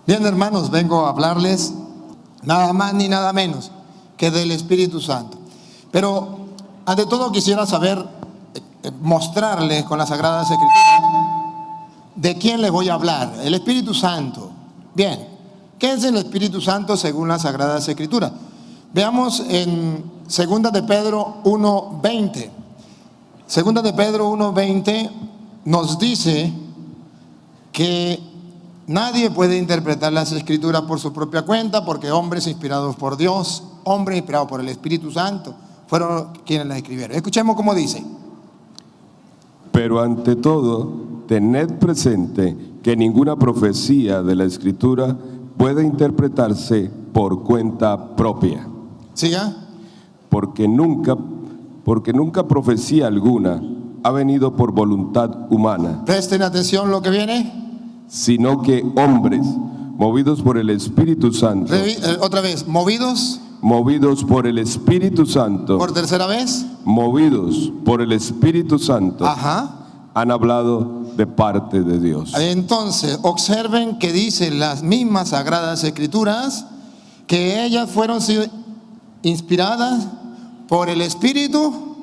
Bien, hermanos, vengo a hablarles nada más ni nada menos que del Espíritu Santo. Pero ante todo quisiera saber, mostrarles con las Sagradas Escrituras de quién les voy a hablar. El Espíritu Santo. Bien, ¿qué es el Espíritu Santo según las Sagradas Escrituras? Veamos en 2 de Pedro 1:20. 2 de Pedro 1:20 nos dice que nadie puede interpretar las Escrituras por su propia cuenta, porque hombres inspirados por Dios, hombres inspirados por el Espíritu Santo, fueron quienes las escribieron. Escuchemos cómo dice. Pero ante todo, tened presente que ninguna profecía de la Escritura puede interpretarse por cuenta propia. ¿Siga? Porque nunca profecía alguna ha venido por voluntad humana, Presten atención lo que viene. sino que hombres, movidos por el Espíritu Santo, Otra vez, movidos. movidos por el Espíritu Santo, Por tercera vez. movidos por el Espíritu Santo, Ajá. han hablado de parte de Dios. Entonces, observen que dicen las mismas Sagradas Escrituras que ellas fueron inspiradas por el Espíritu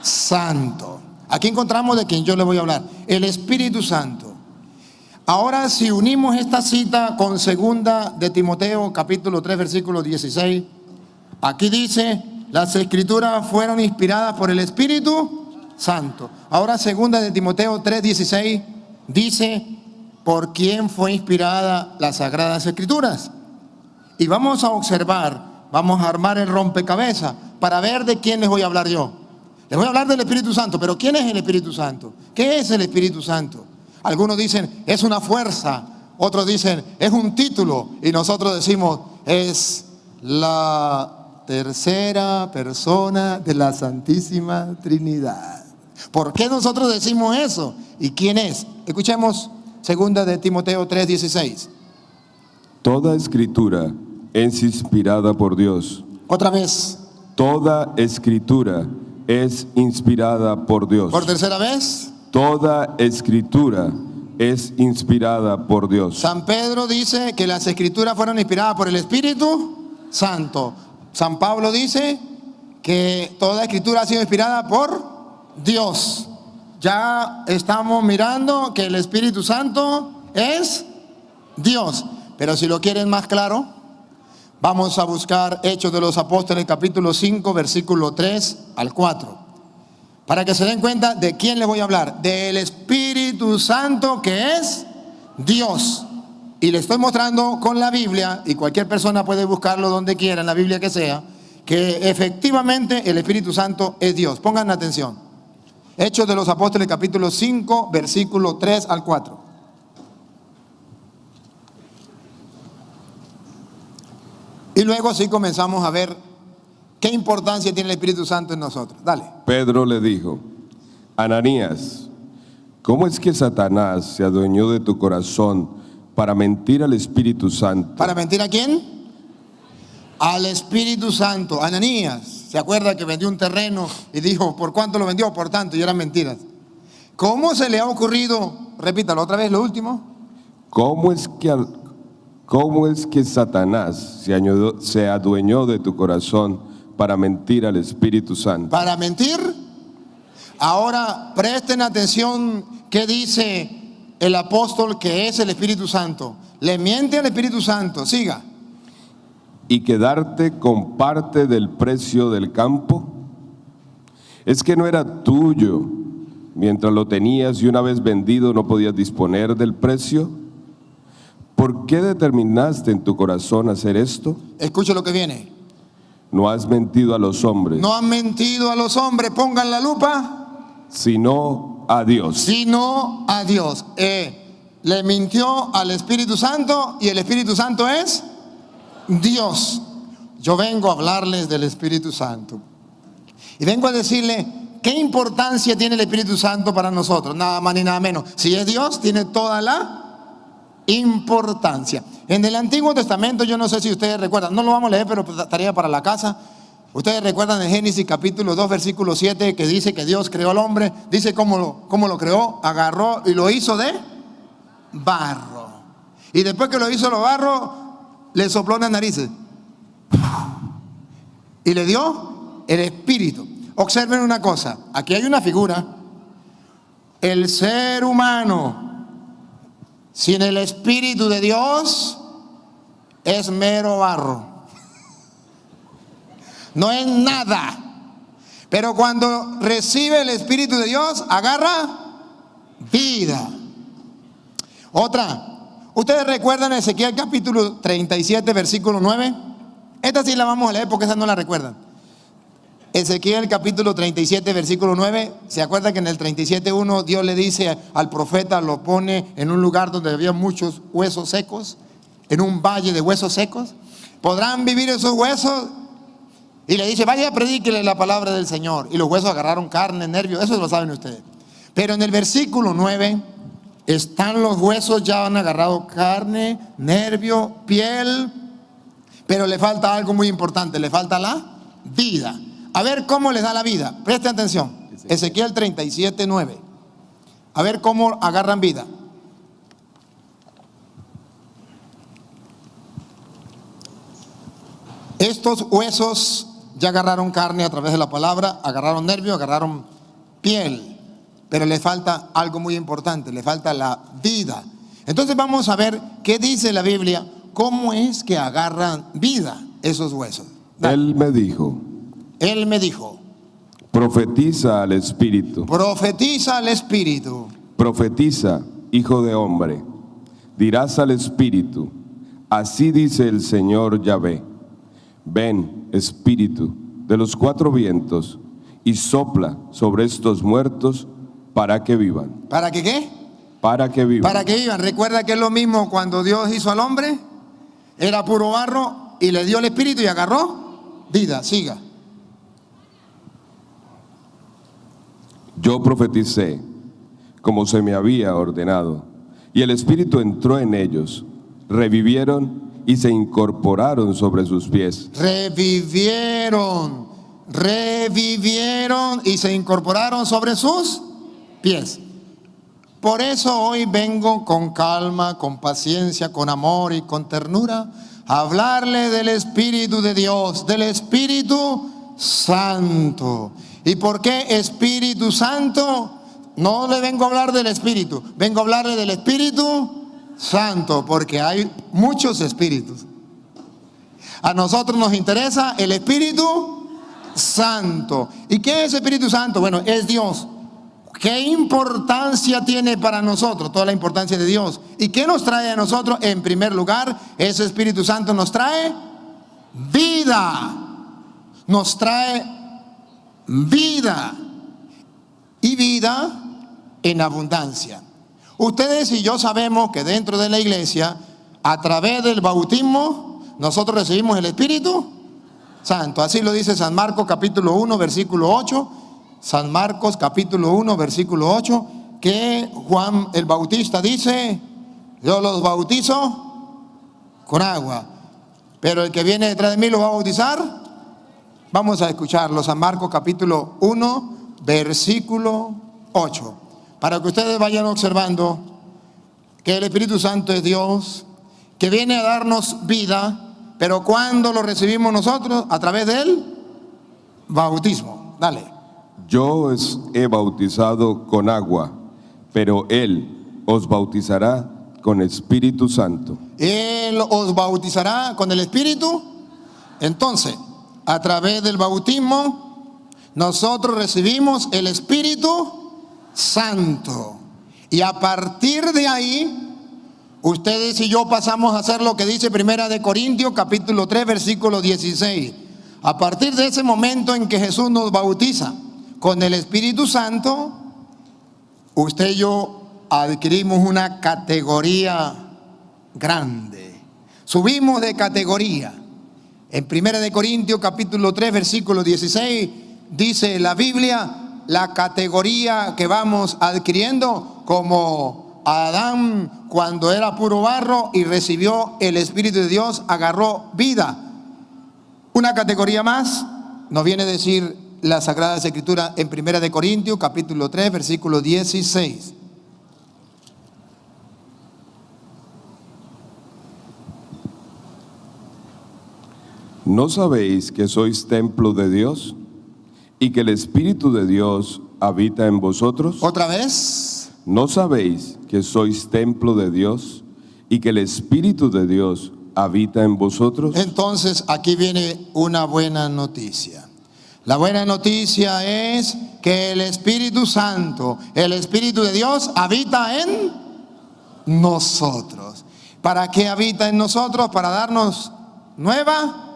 Santo. Aquí encontramos de quien yo les voy a hablar, el Espíritu Santo. Ahora, si unimos esta cita con 2 de Timoteo, capítulo 3, versículo 16, aquí dice, las Escrituras fueron inspiradas por el Espíritu Santo. Ahora, 2 de Timoteo 3:16 dice, ¿por quién fue inspirada las Sagradas Escrituras? Y vamos a observar, vamos a armar el rompecabezas para ver de quién les voy a hablar yo. Les voy a hablar del Espíritu Santo, pero ¿quién es el Espíritu Santo? ¿Qué es el Espíritu Santo? Algunos dicen, es una fuerza, otros dicen, es un título, y nosotros decimos, es la tercera persona de la Santísima Trinidad. ¿Por qué nosotros decimos eso? ¿Y quién es? Escuchemos 2 de Timoteo 3:16. Toda Escritura es inspirada por Dios. Otra vez. Toda Escritura es inspirada por Dios. Por tercera vez. Toda Escritura es inspirada por Dios. San Pedro dice que las Escrituras fueron inspiradas por el Espíritu Santo. San Pablo dice que toda Escritura ha sido inspirada por Dios. Ya estamos mirando que el Espíritu Santo es Dios. Pero si lo quieren más claro, vamos a buscar Hechos de los Apóstoles, capítulo 5, versículo 3 al 4. Para que se den cuenta de quién les voy a hablar. Del Espíritu Santo, que es Dios. Y le estoy mostrando con la Biblia, y cualquier persona puede buscarlo donde quiera, en la Biblia que sea, que efectivamente el Espíritu Santo es Dios. Pongan atención. Hechos de los Apóstoles, capítulo 5, versículo 3 al 4. Y luego sí comenzamos a ver qué importancia tiene el Espíritu Santo en nosotros. Dale. Pedro le dijo, Ananías, ¿cómo es que Satanás se adueñó de tu corazón para mentir al Espíritu Santo? ¿Para mentir a quién? Al Espíritu Santo. Ananías, ¿se acuerda que vendió un terreno y dijo, ¿por cuánto lo vendió? Por tanto, y eran mentiras. ¿Cómo se le ha ocurrido? Repítalo otra vez, lo último. ¿Cómo es que Satanás se adueñó de tu corazón para mentir al Espíritu Santo? ¿Para mentir? Ahora presten atención qué dice el apóstol que es el Espíritu Santo. Le miente al Espíritu Santo. Siga. ¿Y quedarte con parte del precio del campo? ¿Es que no era tuyo mientras lo tenías y una vez vendido no podías disponer del precio? ¿Por qué determinaste en tu corazón hacer esto? Escuche lo que viene. No has mentido a los hombres. No han mentido a los hombres, pongan la lupa. Sino a Dios. Sino a Dios. Le mintió al Espíritu Santo, y el Espíritu Santo es Dios. Yo vengo a hablarles del Espíritu Santo. Y vengo a decirle qué importancia tiene el Espíritu Santo para nosotros. Nada más ni nada menos. Si es Dios, tiene toda la importancia. En el Antiguo Testamento, yo no sé si ustedes recuerdan, no lo vamos a leer, pero tarea para la casa. Ustedes recuerdan en Génesis capítulo 2, versículo 7, que dice que Dios creó al hombre. Dice cómo lo creó, agarró y lo hizo de barro. Y después que lo hizo los barros, le sopló en las narices. Y le dio el espíritu. Observen una cosa, aquí hay una figura. El ser humano sin el espíritu de Dios es mero barro. No es nada. Pero cuando recibe el espíritu de Dios, agarra vida. Otra. ¿Ustedes recuerdan Ezequiel capítulo 37, versículo 9? Esta sí la vamos a leer porque esa no la recuerdan. Ezequiel capítulo 37, versículo 9. ¿Se acuerdan que en el 37:1 Dios le dice al profeta, lo pone en un lugar donde había muchos huesos secos, en un valle de huesos secos? ¿Podrán vivir esos huesos? Y le dice, vaya, predíquele la palabra del Señor. Y los huesos agarraron carne, nervios, eso lo saben ustedes. Pero en el versículo 9 están los huesos, ya han agarrado carne, nervio, piel, pero le falta algo muy importante, le falta la vida. A ver cómo les da la vida. Presten atención. Ezequiel 37:9. A ver cómo agarran vida. Estos huesos ya agarraron carne a través de la palabra, agarraron nervio, agarraron piel, pero le falta algo muy importante, le falta la vida. Entonces vamos a ver qué dice la Biblia, cómo es que agarran vida esos huesos. Dale. Él me dijo, profetiza al Espíritu. Profetiza al Espíritu. Profetiza, hijo de hombre. Dirás al Espíritu, así dice el Señor Yahvé. Ven, Espíritu, de los cuatro vientos, y sopla sobre estos muertos para que vivan. ¿Para que qué? Para que vivan. Para que vivan. Recuerda que es lo mismo cuando Dios hizo al hombre, era puro barro y le dio el Espíritu y agarró vida. Siga. Yo profeticé como se me había ordenado, y el Espíritu entró en ellos, revivieron y se incorporaron sobre sus pies. Revivieron y se incorporaron sobre sus pies. Por eso hoy vengo con calma, con paciencia, con amor y con ternura a hablarle del Espíritu de Dios, del Espíritu Santo. ¿Y por qué Espíritu Santo? No le vengo a hablar del Espíritu, vengo a hablarle del Espíritu Santo, porque hay muchos espíritus. A nosotros nos interesa el Espíritu Santo. ¿Y qué es Espíritu Santo? Bueno, es Dios. ¿Qué importancia tiene para nosotros? Toda la importancia de Dios. ¿Y qué nos trae a nosotros? En primer lugar, ese Espíritu Santo nos trae vida. Nos trae vida. Y vida en abundancia. Ustedes y yo sabemos que dentro de la iglesia, a través del bautismo, nosotros recibimos el Espíritu Santo. Así lo dice San Marcos capítulo 1, versículo 8. San Marcos capítulo 1, versículo 8, que Juan el Bautista dice, yo los bautizo con agua, pero el que viene detrás de mí los va a bautizar. Vamos a escucharlo. San Marcos capítulo 1, versículo 8. Para que ustedes vayan observando que el Espíritu Santo es Dios, que viene a darnos vida, pero ¿cuándo lo recibimos nosotros? A través del bautismo. Dale. Yo os he bautizado con agua, pero Él os bautizará con Espíritu Santo. Él os bautizará con el Espíritu. Entonces, a través del bautismo, nosotros recibimos el Espíritu Santo. Y a partir de ahí, ustedes y yo pasamos a hacer lo que dice Primera de Corintios, capítulo 3, versículo 16. A partir de ese momento en que Jesús nos bautiza con el Espíritu Santo, usted y yo adquirimos una categoría grande. Subimos de categoría. En Primera de Corintios, capítulo 3, versículo 16, dice la Biblia, la categoría que vamos adquiriendo, como Adán cuando era puro barro y recibió el Espíritu de Dios, agarró vida. Una categoría más nos viene a decir la Sagrada Escritura en Primera de Corintios, capítulo 3, versículo 16. ¿No sabéis que sois templo de Dios y que el Espíritu de Dios habita en vosotros? Otra vez. ¿No sabéis que sois templo de Dios y que el Espíritu de Dios habita en vosotros? Entonces aquí viene una buena noticia. La buena noticia es que el Espíritu Santo, el Espíritu de Dios, habita en nosotros. ¿Para qué habita en nosotros? Para darnos nueva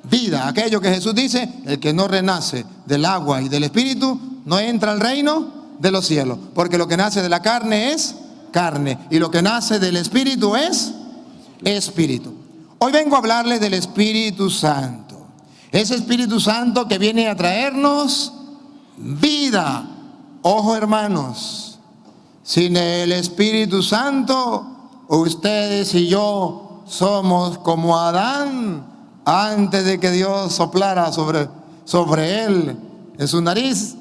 vida. Aquello que Jesús dice: el que no renace del agua y del Espíritu no entra al reino de los cielos. Porque lo que nace de la carne es carne, y lo que nace del Espíritu es Espíritu. Hoy vengo a hablarles del Espíritu Santo. Ese Espíritu Santo que viene a traernos vida. Ojo, hermanos, sin el Espíritu Santo, ustedes y yo somos como Adán antes de que Dios soplara sobre él en su nariz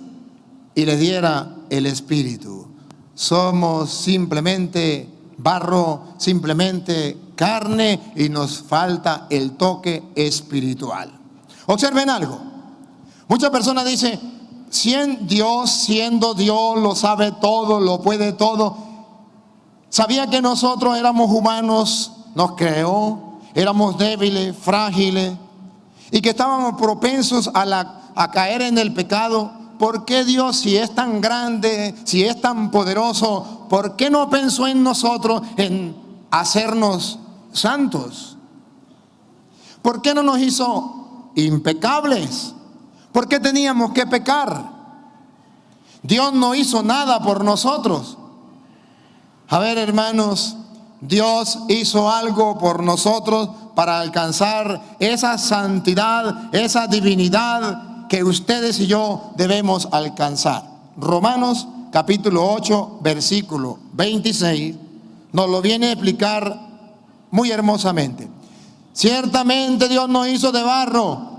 y le diera el Espíritu. Somos simplemente barro, simplemente carne, y nos falta el toque espiritual. Observen algo. Muchas personas dicen: siendo Dios, lo sabe todo, lo puede todo. Sabía que nosotros éramos humanos, nos creó, éramos débiles, frágiles, y que estábamos propensos a caer en el pecado. ¿Por qué Dios, si es tan grande, si es tan poderoso, por qué no pensó en nosotros, en hacernos santos? ¿Por qué no nos hizo impecables? ¿Por qué teníamos que pecar? Dios no hizo nada por nosotros. A ver, hermanos, Dios hizo algo por nosotros para alcanzar esa santidad, esa divinidad que ustedes y yo debemos alcanzar. Romanos capítulo 8, versículo 26, nos lo viene a explicar muy hermosamente. Ciertamente Dios nos hizo de barro.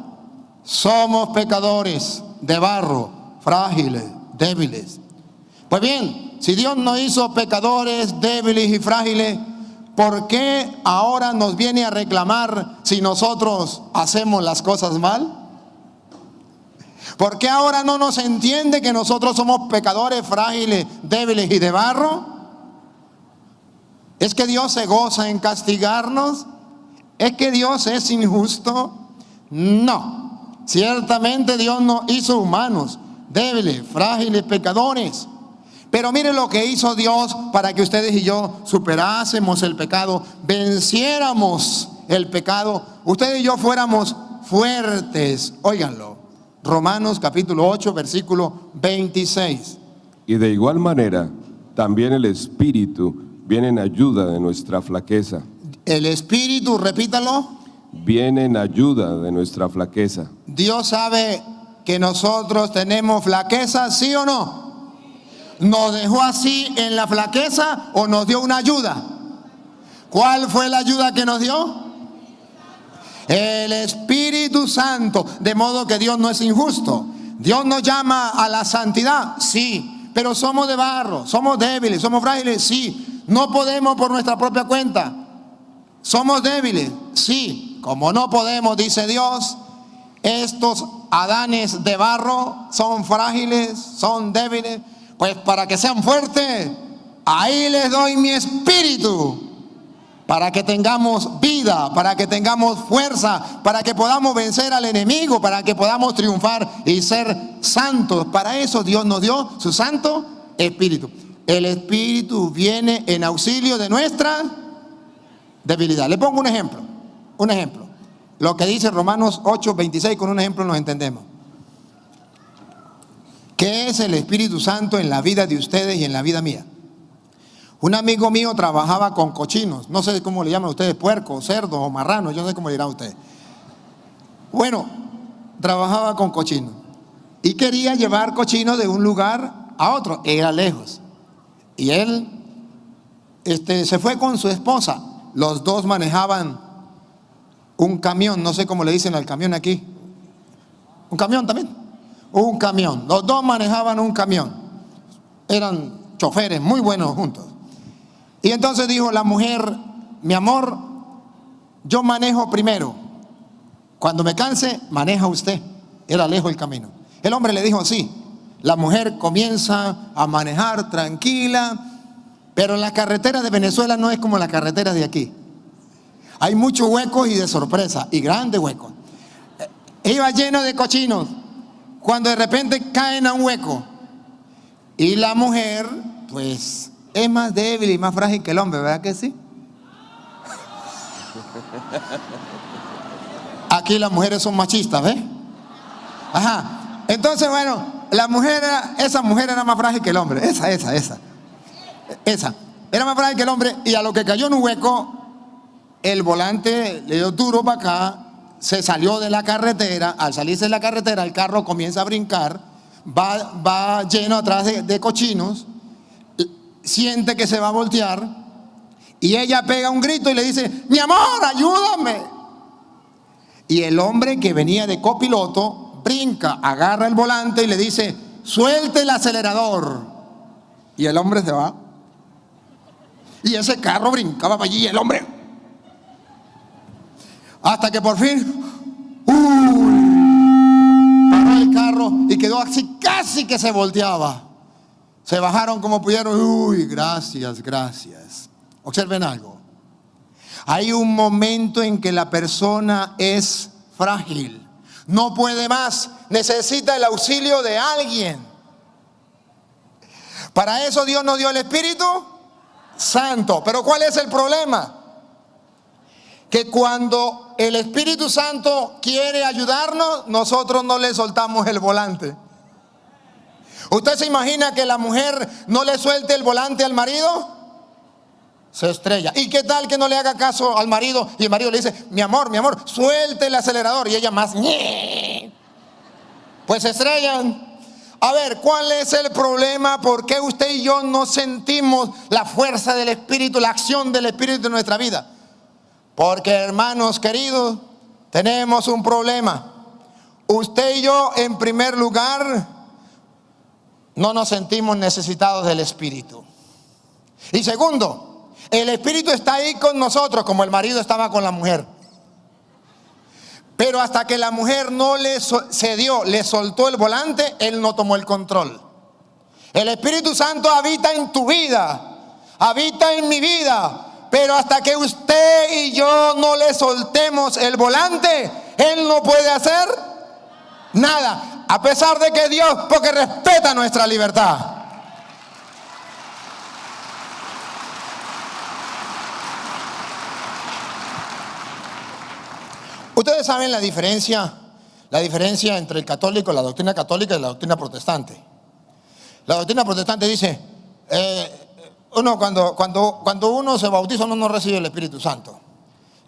Somos pecadores de barro, frágiles, débiles. Pues bien, si Dios nos hizo pecadores, débiles y frágiles, ¿por qué ahora nos viene a reclamar si nosotros hacemos las cosas mal? ¿Por qué ahora no nos entiende que nosotros somos pecadores, frágiles, débiles y de barro? ¿Es que Dios se goza en castigarnos? ¿Es que Dios es injusto? No. Ciertamente Dios nos hizo humanos, débiles, frágiles, pecadores. Pero mire lo que hizo Dios para que ustedes y yo superásemos el pecado, venciéramos el pecado, ustedes y yo fuéramos fuertes. Óiganlo. Romanos capítulo 8, versículo 26. Y de igual manera, también el Espíritu viene en ayuda de nuestra flaqueza. El Espíritu, repítalo, viene en ayuda de nuestra flaqueza. Dios sabe que nosotros tenemos flaqueza, ¿sí o no? ¿Nos dejó así en la flaqueza o nos dio una ayuda? ¿Cuál fue la ayuda que nos dio? El Espíritu Santo. De modo que Dios no es injusto. Dios nos llama a la santidad, sí, pero somos de barro, somos débiles, somos frágiles, sí. No podemos por nuestra propia cuenta. Somos débiles, sí. Como no podemos, dice Dios, estos Adanes de barro son frágiles, son débiles. Pues para que sean fuertes, ahí les doy mi Espíritu, para que tengamos vida, para que tengamos fuerza, para que podamos vencer al enemigo, para que podamos triunfar y ser santos. Para eso Dios nos dio su Santo Espíritu. El Espíritu viene en auxilio de nuestra debilidad. Le pongo un ejemplo. Lo que dice Romanos 8, 26, con un ejemplo nos entendemos. ¿Qué es el Espíritu Santo en la vida de ustedes y en la vida mía? Un amigo mío trabajaba con cochinos. No sé cómo le llaman ustedes, puercos, cerdos o marranos. Yo no sé cómo le dirán ustedes. Bueno, trabajaba con cochinos y quería llevar cochinos de un lugar a otro. Era lejos. Y él se fue con su esposa. Los dos manejaban un camión. No sé cómo le dicen al camión aquí. ¿Un camión también? Un camión. Los dos manejaban un camión. Eran choferes muy buenos juntos. Y entonces dijo la mujer: mi amor, yo manejo primero. cuando me canse, maneja usted. Era lejos el camino. El hombre le dijo sí. La mujer comienza a manejar tranquila, pero la carretera de Venezuela no es como la carretera de aquí. Hay muchos huecos y de sorpresa, y grandes huecos. Iba lleno de cochinos, cuando de repente caen a un hueco. Y la mujer, pues, es más débil y más frágil que el hombre, ¿verdad que sí? Aquí las mujeres son machistas, ¿ves? Ajá. Entonces, bueno, esa mujer era más frágil que el hombre. Esa. Era más frágil que el hombre, y a lo que cayó en un hueco, el volante le dio duro para acá, se salió de la carretera. Al salirse de la carretera, el carro comienza a brincar, va lleno atrás de cochinos, siente que se va a voltear, y ella pega un grito y le dice: mi amor, ayúdame. Y el hombre que venía de copiloto brinca, agarra el volante y le dice: suelte el acelerador. Y el hombre se va. Y ese carro brincaba para allí y el hombre, hasta que por fin paró el carro y quedó así, casi que se volteaba. Se bajaron como pudieron. Uy, gracias. Observen algo. Hay un momento en que la persona es frágil, no puede más, necesita el auxilio de alguien. Para eso Dios nos dio el Espíritu Santo. Pero ¿cuál es el problema? Que cuando el Espíritu Santo quiere ayudarnos, nosotros no le soltamos el volante. ¿Usted se imagina que la mujer no le suelte el volante al marido? Se estrella. ¿Y qué tal que no le haga caso al marido y el marido le dice: mi amor, suelte el acelerador? Y ella más, pues se estrellan. A ver, ¿cuál es el problema? ¿Por qué usted y yo no sentimos la fuerza del Espíritu, la acción del Espíritu en nuestra vida? Porque, hermanos queridos, tenemos un problema. Usted y yo, en primer lugar, no nos sentimos necesitados del Espíritu. Y segundo, el Espíritu está ahí con nosotros, como el marido estaba con la mujer. Pero hasta que la mujer no le cedió, le soltó el volante, él no tomó el control. El Espíritu Santo habita en tu vida, habita en mi vida. Pero hasta que usted y yo no le soltemos el volante, él no puede hacer nada. A pesar de que Dios, porque respeta nuestra libertad. Ustedes saben la diferencia entre el católico, la doctrina católica y la doctrina protestante. La doctrina protestante dice, cuando uno se bautiza, uno no recibe el Espíritu Santo.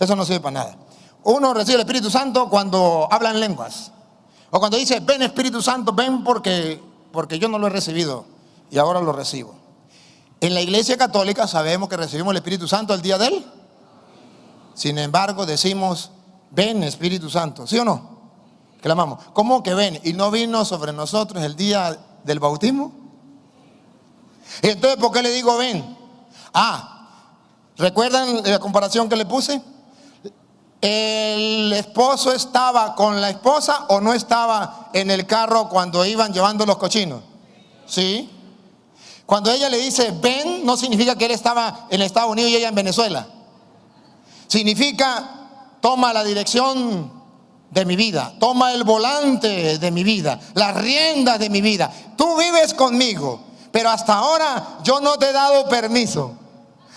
Eso no sirve para nada. Uno recibe el Espíritu Santo cuando habla en lenguas. O cuando dice: ven Espíritu Santo, ven porque yo no lo he recibido y ahora lo recibo. En la Iglesia Católica sabemos que recibimos el Espíritu Santo el día de él. Sin embargo, decimos: ven Espíritu Santo, ¿sí o no? Clamamos: ¿cómo que ven? ¿Y no vino sobre nosotros el día del bautismo? Y entonces, ¿por qué le digo ven? ¿Recuerdan la comparación que le puse? ¿El esposo estaba con la esposa o no estaba en el carro cuando iban llevando los cochinos? Sí. Cuando ella le dice ven, no significa que él estaba en Estados Unidos y ella en Venezuela. Significa: toma la dirección de mi vida, toma el volante de mi vida, las riendas de mi vida. Tú vives conmigo, pero hasta ahora yo no te he dado permiso.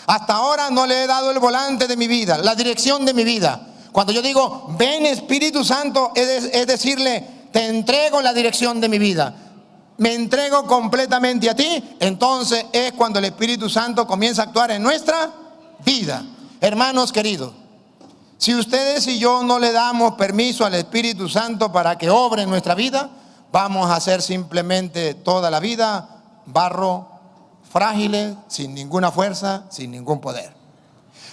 Hasta ahora no le he dado el volante de mi vida, la dirección de mi vida. Cuando yo digo ven Espíritu Santo, es decirle: te entrego la dirección de mi vida, me entrego completamente a ti. Entonces es cuando el Espíritu Santo comienza a actuar en nuestra vida. Hermanos queridos, si ustedes y yo no le damos permiso al Espíritu Santo para que obre en nuestra vida, vamos a ser simplemente toda la vida barro, frágiles, sin ninguna fuerza, sin ningún poder.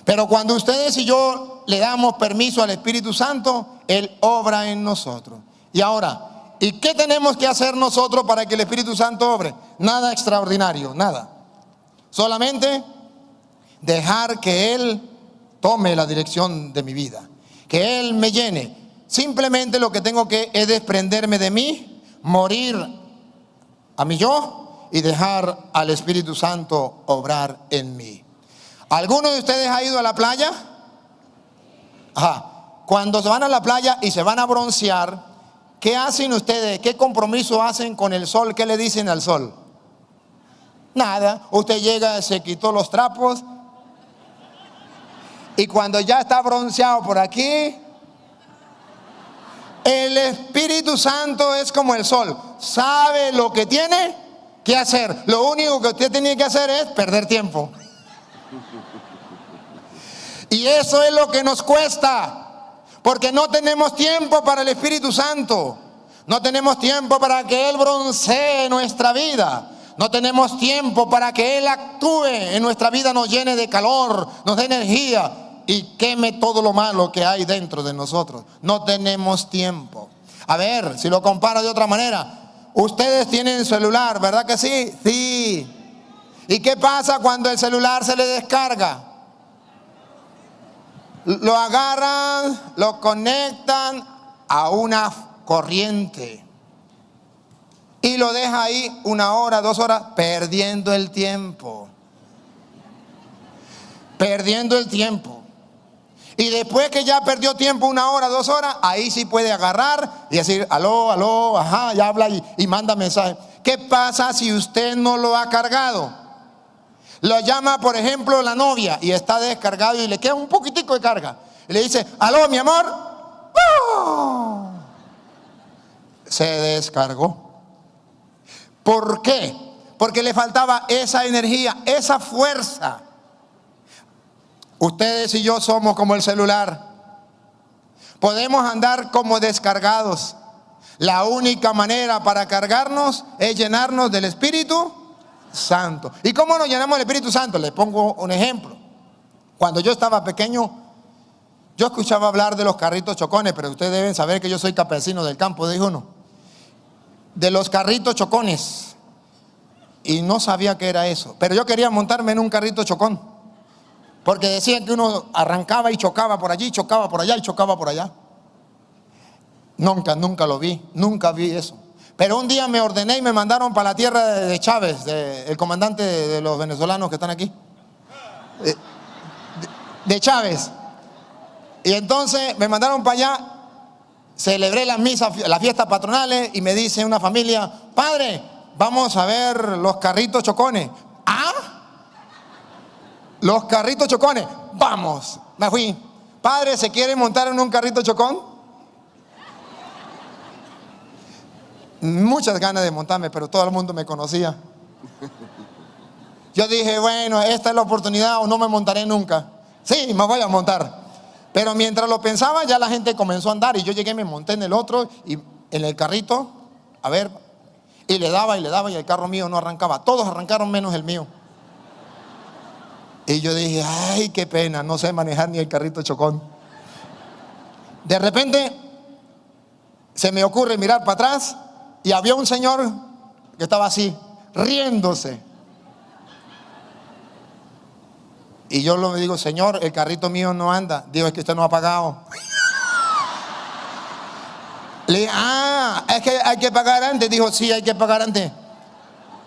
Pero cuando ustedes y yo le damos permiso al Espíritu Santo, él obra en nosotros. Y ahora, ¿y qué tenemos que hacer nosotros para que el Espíritu Santo obre? Nada extraordinario, nada. Solamente dejar que él tome la dirección de mi vida, que él me llene. Simplemente lo que tengo que es desprenderme de mí, morir a mi yo y dejar al Espíritu Santo obrar en mí. ¿Alguno de ustedes ha ido a la playa? Ajá. Cuando se van a la playa y se van a broncear, ¿qué hacen ustedes? ¿Qué compromiso hacen con el sol? ¿Qué le dicen al sol? Nada. Usted llega, se quitó los trapos y cuando ya está bronceado por aquí, el Espíritu Santo es como el sol. Sabe lo que tiene que hacer. Lo único que usted tiene que hacer es perder tiempo. Y eso es lo que nos cuesta, porque no tenemos tiempo para el Espíritu Santo. No tenemos tiempo para que Él broncee nuestra vida. No tenemos tiempo para que Él actúe en nuestra vida, nos llene de calor, nos dé energía y queme todo lo malo que hay dentro de nosotros. No tenemos tiempo. A ver, si lo comparo de otra manera, ustedes tienen celular, ¿verdad que sí? Sí. ¿Y qué pasa cuando el celular se le descarga? Lo agarran, lo conectan a una corriente y lo deja ahí 1 hora, 2 horas, perdiendo el tiempo. Perdiendo el tiempo. Y después que ya perdió tiempo 1 hora, 2 horas, ahí sí puede agarrar y decir, aló, aló, ajá, ya habla y manda mensaje. ¿Qué pasa si usted no lo ha cargado? Lo llama, por ejemplo, la novia y está descargado y le queda un poquitico de carga. Y le dice, aló, mi amor. ¡Oh! Se descargó. ¿Por qué? Porque le faltaba esa energía, esa fuerza. Ustedes y yo somos como el celular. Podemos andar como descargados. La única manera para cargarnos es llenarnos del Espíritu Santo. ¿Y cómo nos llenamos del Espíritu Santo? Les pongo un ejemplo. Cuando yo estaba pequeño, yo escuchaba hablar de los carritos chocones, pero ustedes deben saber que yo soy campesino del campo, dijo uno. De los carritos chocones. Y no sabía qué era eso. Pero yo quería montarme en un carrito chocón. Porque decían que uno arrancaba y chocaba por allí, chocaba por allá y chocaba por allá. Nunca lo vi, nunca vi eso. Pero un día me ordené y me mandaron para la tierra de Chávez, el comandante de los venezolanos que están aquí. De Chávez. Y entonces me mandaron para allá, celebré las misas, las fiestas patronales y me dice una familia, padre, vamos a ver los carritos chocones. ¿Ah? Los carritos chocones, vamos. Me fui. Padre, ¿se quiere montar en un carrito chocón? Muchas ganas de montarme, pero todo el mundo me conocía. Yo dije, bueno, esta es la oportunidad o no me montaré nunca. Sí, me voy a montar. Pero mientras lo pensaba, ya la gente comenzó a andar y yo llegué, me monté en el otro y en el carrito, a ver, y le daba y el carro mío no arrancaba. Todos arrancaron menos el mío. Y yo dije, ay, qué pena, no sé manejar ni el carrito chocón. De repente se me ocurre mirar para atrás y había un señor que estaba así, riéndose. Y yo le digo, señor, el carrito mío no anda. Digo, es que usted no ha pagado. Le dije, es que hay que pagar antes. Dijo, sí, hay que pagar antes.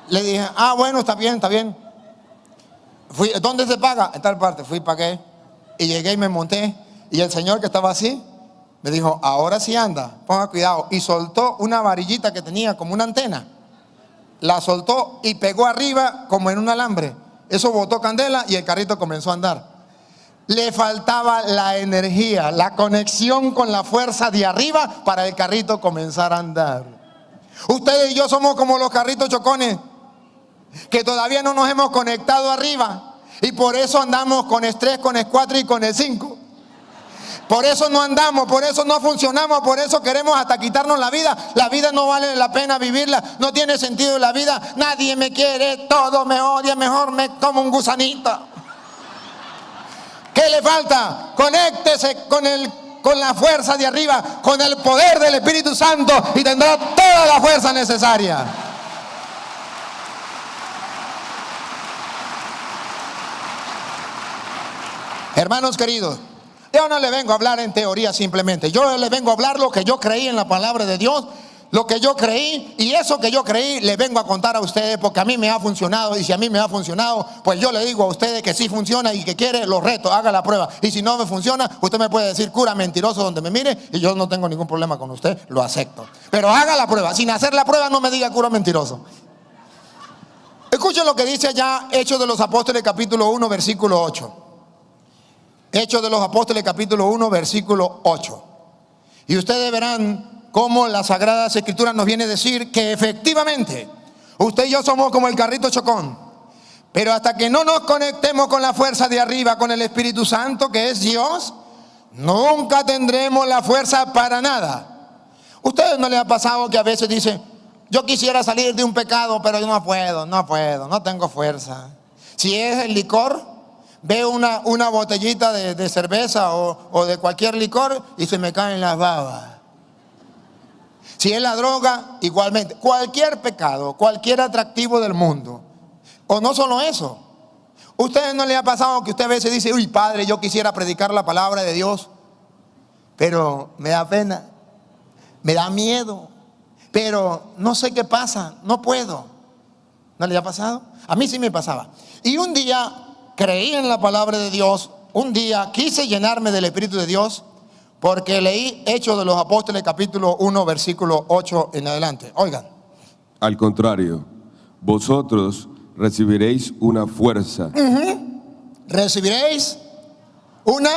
Le dije, bueno, está bien, está bien. ¿Dónde se paga? En tal parte. Fui, pagué y llegué y me monté. Y el señor que estaba así me dijo, ahora sí anda, ponga cuidado. Y soltó una varillita que tenía como una antena. La soltó y pegó arriba como en un alambre. Eso botó candela y el carrito comenzó a andar. Le faltaba la energía, la conexión con la fuerza de arriba para el carrito comenzar a andar. Ustedes y yo somos como los carritos chocones, que todavía no nos hemos conectado arriba y por eso andamos con estrés, con S4 y con el 5. Por eso no andamos, por eso no funcionamos, por eso queremos hasta quitarnos la vida. La vida no vale la pena vivirla, no tiene sentido la vida. Nadie me quiere, todo me odia, mejor me como un gusanito. ¿Qué le falta? Conéctese con la fuerza de arriba, con el poder del Espíritu Santo y tendrá toda la fuerza necesaria. Hermanos queridos, Yo no le vengo a hablar en teoría simplemente. Yo le vengo a hablar lo que yo creí en la palabra de Dios, lo que yo creí, y eso que yo creí le vengo a contar a ustedes porque a mí me ha funcionado. Y si a mí me ha funcionado, pues yo le digo a ustedes que sí funciona y que quiere, lo reto, haga la prueba. Y si no me funciona, usted me puede decir cura mentiroso donde me mire y yo no tengo ningún problema con usted, lo acepto. Pero haga la prueba. Sin hacer la prueba no me diga cura mentiroso. Escuchen lo que dice allá Hechos de los Apóstoles capítulo 1 versículo 8. Hechos de los Apóstoles capítulo 1 versículo 8. Y ustedes verán cómo las Sagradas Escrituras nos viene a decir que efectivamente usted y yo somos como el carrito chocón. Pero hasta que no nos conectemos con la fuerza de arriba, con el Espíritu Santo que es Dios, nunca tendremos la fuerza para nada. ¿Ustedes no les ha pasado que a veces dicen, yo quisiera salir de un pecado, pero yo no puedo, no tengo fuerza? Si es el licor, veo una botellita de cerveza o de cualquier licor y se me caen las babas. Si es la droga, igualmente. Cualquier pecado, cualquier atractivo del mundo. O no solo eso. ¿Ustedes no les ha pasado que usted a veces dice, uy, padre, yo quisiera predicar la palabra de Dios, pero me da pena, me da miedo, pero no sé qué pasa, no puedo? ¿No les ha pasado? A mí sí me pasaba. Y un día creí en la palabra de Dios, un día quise llenarme del Espíritu de Dios, porque leí Hechos de los Apóstoles capítulo 1 versículo 8 en adelante. Oigan. Al contrario, vosotros recibiréis una fuerza. Recibiréis una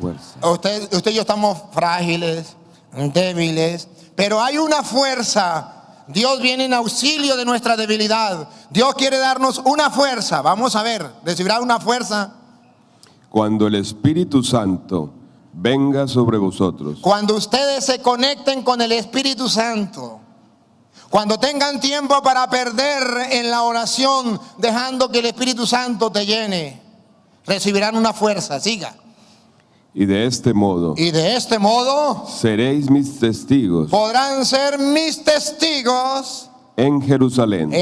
fuerza. Usted y yo estamos frágiles, débiles, pero hay una fuerza. Dios viene en auxilio de nuestra debilidad. Dios quiere darnos una fuerza. Vamos a ver, recibirá una fuerza cuando el Espíritu Santo venga sobre vosotros. Cuando ustedes se conecten con el Espíritu Santo, cuando tengan tiempo para perder en la oración, dejando que el Espíritu Santo te llene, recibirán una fuerza. Siga. Y de este modo seréis mis testigos. Podrán ser mis testigos en Jerusalén,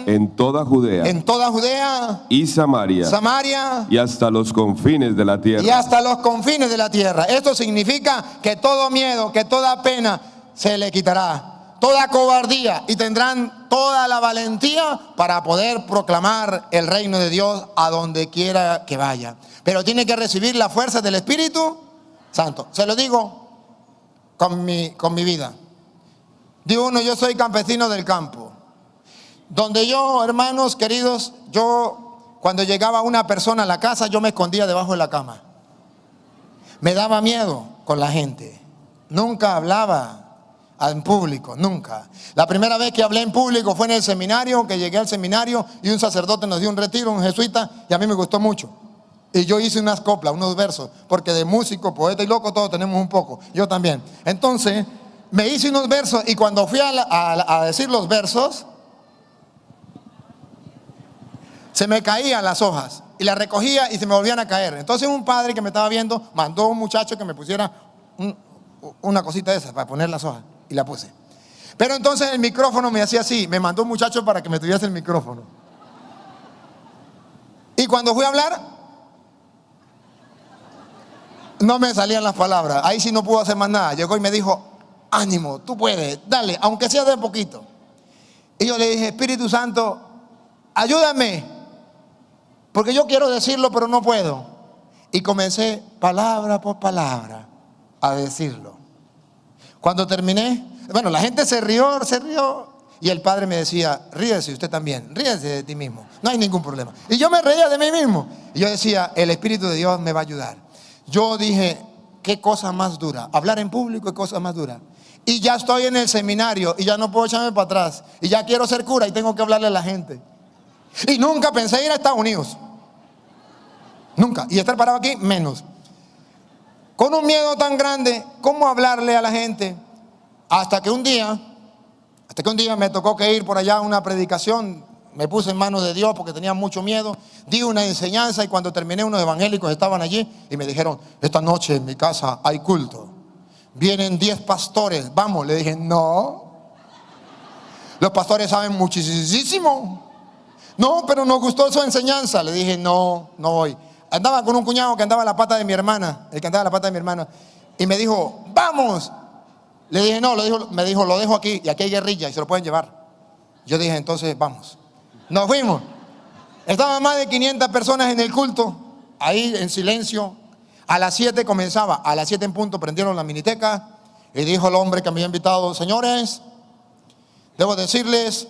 en toda Judea, y Samaria, y hasta los confines de la tierra. Esto significa que todo miedo, que toda pena se le quitará, toda cobardía, y tendrán toda la valentía para poder proclamar el reino de Dios a donde quiera que vaya. Pero tiene que recibir la fuerza del Espíritu Santo. Se lo digo con mi vida. Digo uno, yo soy campesino del campo. Donde yo, hermanos queridos, cuando llegaba una persona a la casa, yo me escondía debajo de la cama. Me daba miedo con la gente. Nunca hablaba en público, nunca. La primera vez que hablé en público fue en el seminario, que llegué al seminario y un sacerdote nos dio un retiro, un jesuita, y a mí me gustó mucho. Y yo hice unas coplas, unos versos, porque de músico, poeta y loco todos tenemos un poco. Yo también. Entonces me hice unos versos y cuando fui a decir los versos, se me caían las hojas y las recogía y se me volvían a caer. Entonces un padre que me estaba viendo mandó a un muchacho que me pusiera una cosita de esas para poner las hojas y la puse. Pero entonces el micrófono me hacía así, me mandó un muchacho para que me tuviese el micrófono. Y cuando fui a hablar, no me salían las palabras. Ahí sí no pudo hacer más nada. Llegó y me dijo, ánimo, tú puedes, dale, aunque sea de poquito. Y yo le dije, Espíritu Santo, ayúdame, porque yo quiero decirlo pero no puedo. Y comencé palabra por palabra a decirlo. Cuando terminé, bueno, la gente se rió y el padre me decía, ríese usted también, ríese de ti mismo, no hay ningún problema. Y yo me reía de mí mismo y yo decía, el Espíritu de Dios me va a ayudar. Yo dije, qué cosa más dura, hablar en público es cosa más dura. Y ya estoy en el seminario y ya no puedo echarme para atrás y ya quiero ser cura y tengo que hablarle a la gente. Y nunca pensé ir a Estados Unidos, nunca, y estar parado aquí menos. Con un miedo tan grande, ¿cómo hablarle a la gente? Hasta que un día me tocó que ir por allá a una predicación. Me puse en manos de Dios porque tenía mucho miedo. Di una enseñanza y cuando terminé, unos evangélicos estaban allí y me dijeron, esta noche en mi casa hay culto. Vienen 10 pastores, vamos. Le dije, no. Los pastores saben muchísimo. No, pero nos gustó su enseñanza. Le dije, no voy. andaba con un cuñado que andaba a la pata de mi hermana, el que andaba a la pata de mi hermana, y me dijo, vamos. Le dije, no, me dijo, lo dejo aquí, y aquí hay guerrilla y se lo pueden llevar. Yo dije, entonces vamos. Nos fuimos. Estaban más de 500 personas en el culto, ahí en silencio. A las 7 comenzaba, a las 7 en punto prendieron la miniteca y dijo el hombre que me había invitado, señores, debo decirles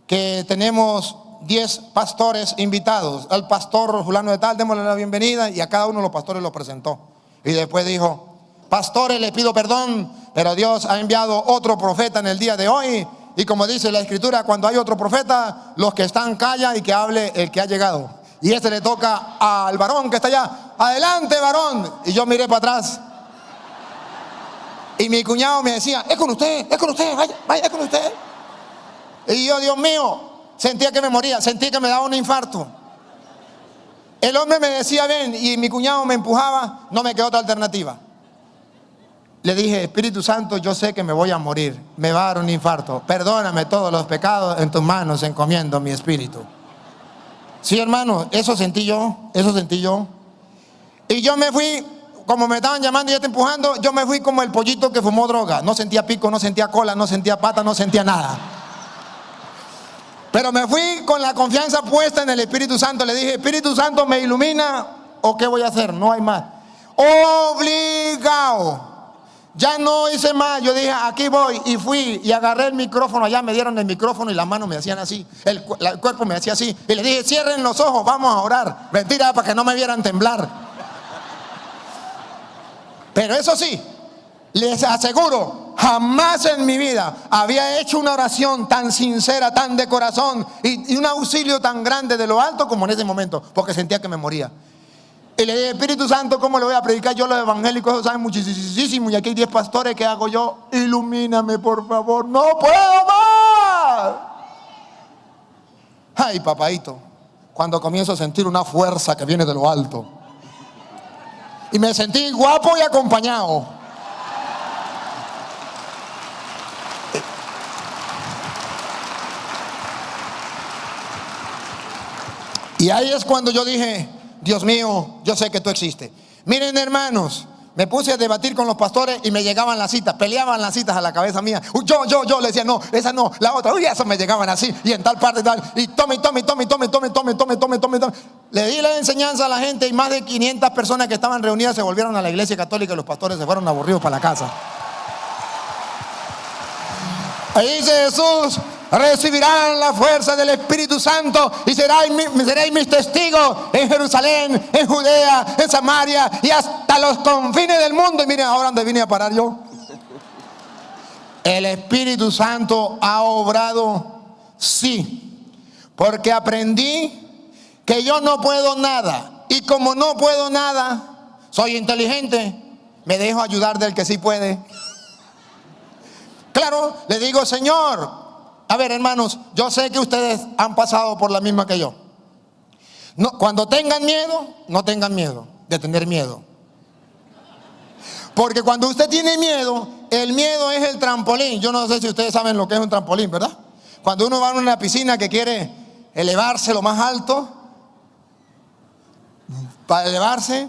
que tenemos 10 pastores invitados. Al pastor fulano de tal, démosle la bienvenida, y a cada uno de los pastores lo presentó. Y después dijo, pastores, les pido perdón, pero Dios ha enviado otro profeta en el día de hoy. Y como dice la escritura, cuando hay otro profeta, los que están callan y que hable el que ha llegado. Y este le toca al varón que está allá. Adelante, varón. Y yo miré para atrás. Y mi cuñado me decía, es con usted, vaya, es con usted. Y yo, Dios mío, sentía que me moría, sentía que me daba un infarto. El hombre me decía, ven, y mi cuñado me empujaba, no me quedó otra alternativa. Le dije, Espíritu Santo, yo sé que me voy a morir, me va a dar un infarto. Perdóname todos los pecados, en tus manos encomiendo mi espíritu. Sí, hermano, eso sentí yo. Y yo me fui, como me estaban llamando y yo te empujando, yo me fui como el pollito que fumó droga. No sentía pico, no sentía cola, no sentía pata, no sentía nada. Pero me fui con la confianza puesta en el Espíritu Santo. Le dije, Espíritu Santo, ¿me ilumina o qué voy a hacer? No hay más. Obligado. Ya no hice más, yo dije, aquí voy, y fui y agarré el micrófono, allá me dieron el micrófono y las manos me hacían así, el cuerpo me hacía así, y le dije, cierren los ojos, vamos a orar. Mentira, para que no me vieran temblar. Pero eso sí, les aseguro, jamás en mi vida había hecho una oración tan sincera, tan de corazón, y un auxilio tan grande de lo alto como en ese momento, porque sentía que me moría. Y le dije, Espíritu Santo, ¿cómo le voy a predicar? Yo los evangélicos eso saben muchísimo. Y aquí hay 10 pastores, ¿qué hago yo? Ilumíname, por favor. ¡No puedo más! Ay, papadito, cuando comienzo a sentir una fuerza que viene de lo alto. Y me sentí guapo y acompañado. Y ahí es cuando yo dije, Dios mío, yo sé que tú existes. Miren, hermanos, me puse a debatir con los pastores y me llegaban las citas, peleaban las citas a la cabeza mía. Yo le decía, no, esa no, la otra, uy, esas me llegaban así, y en tal parte, tal, y tome. Le di la enseñanza a la gente y más de 500 personas que estaban reunidas se volvieron a la iglesia católica y los pastores se fueron aburridos para la casa. Ahí dice Jesús, recibirán la fuerza del Espíritu Santo y seréis mis testigos en Jerusalén, en Judea, en Samaria y hasta los confines del mundo. Y miren ahora donde vine a parar yo. El Espíritu Santo ha obrado, sí, porque aprendí que yo no puedo nada, y como no puedo nada, soy inteligente, me dejo ayudar del que sí puede. Claro, le digo, Señor, a ver, hermanos, yo sé que ustedes han pasado por la misma que yo. No, cuando tengan miedo, no tengan miedo de tener miedo. Porque cuando usted tiene miedo, el miedo es el trampolín. Yo no sé si ustedes saben lo que es un trampolín, ¿verdad? Cuando uno va a una piscina que quiere elevarse lo más alto, para elevarse,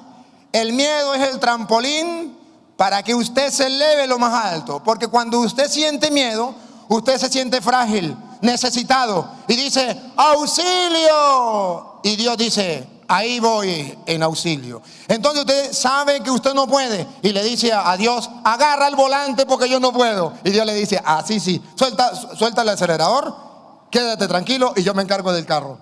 el miedo es el trampolín para que usted se eleve lo más alto. Porque cuando usted siente miedo, usted se siente frágil, necesitado, y dice, auxilio. Y Dios dice, ahí voy en auxilio. Entonces usted sabe que usted no puede y le dice a Dios, agarra el volante porque yo no puedo. Y Dios le dice, así sí, suelta el acelerador, quédate tranquilo y yo me encargo del carro.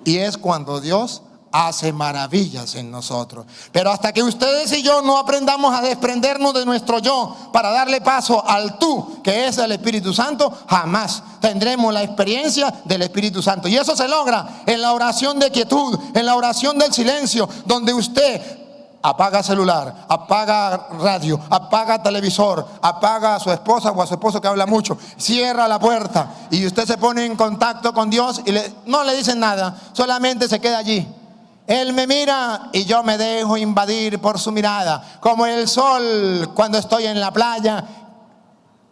Y es cuando Dios hace maravillas en nosotros. Pero hasta que ustedes y yo no aprendamos a desprendernos de nuestro yo para darle paso al tú, que es el Espíritu Santo, jamás tendremos la experiencia del Espíritu Santo. Y eso se logra en la oración de quietud, en la oración del silencio, donde usted apaga celular, apaga radio, apaga televisor, apaga a su esposa o a su esposo que habla mucho, cierra la puerta y usted se pone en contacto con Dios y no le dicen nada, solamente se queda allí. Él me mira y yo me dejo invadir por su mirada, como el sol cuando estoy en la playa.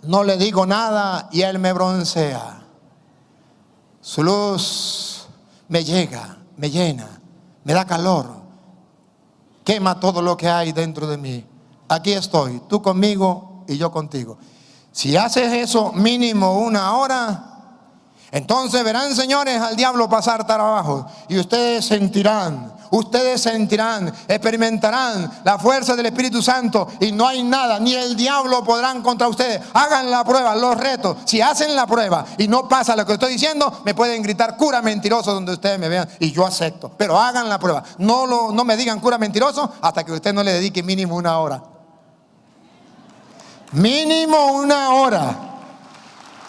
No le digo nada y él me broncea. Su luz me llega, me llena. me da calor, quema todo lo que hay dentro de mí. Aquí estoy, tú conmigo y yo contigo. Si haces eso mínimo 1 hora, entonces verán, señores, al diablo pasar trabajo y ustedes sentirán, experimentarán la fuerza del Espíritu Santo y no hay nada, ni el diablo podrán contra ustedes. Hagan la prueba, los retos. Si hacen la prueba y no pasa lo que estoy diciendo, me pueden gritar cura mentiroso donde ustedes me vean y yo acepto. Pero hagan la prueba. No me digan cura mentiroso hasta que usted no le dedique mínimo 1 hora. Mínimo 1 hora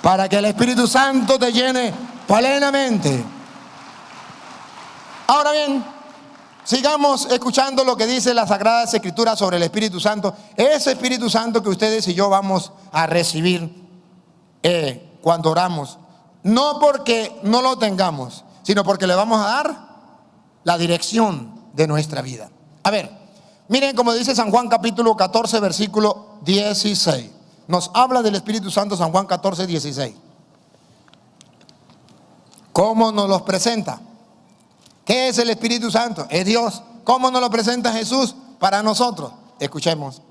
para que el Espíritu Santo te llene plenamente. Ahora bien, sigamos escuchando lo que dice las Sagradas Escrituras sobre el Espíritu Santo. Ese Espíritu Santo que ustedes y yo vamos a recibir cuando oramos. No porque no lo tengamos, sino porque le vamos a dar la dirección de nuestra vida. A ver, miren como dice San Juan capítulo 14, versículo 16. Nos habla del Espíritu Santo San Juan 14, 16. ¿Cómo nos los presenta? ¿Qué es el Espíritu Santo? Es Dios. ¿Cómo nos lo presenta Jesús para nosotros? Escuchemos.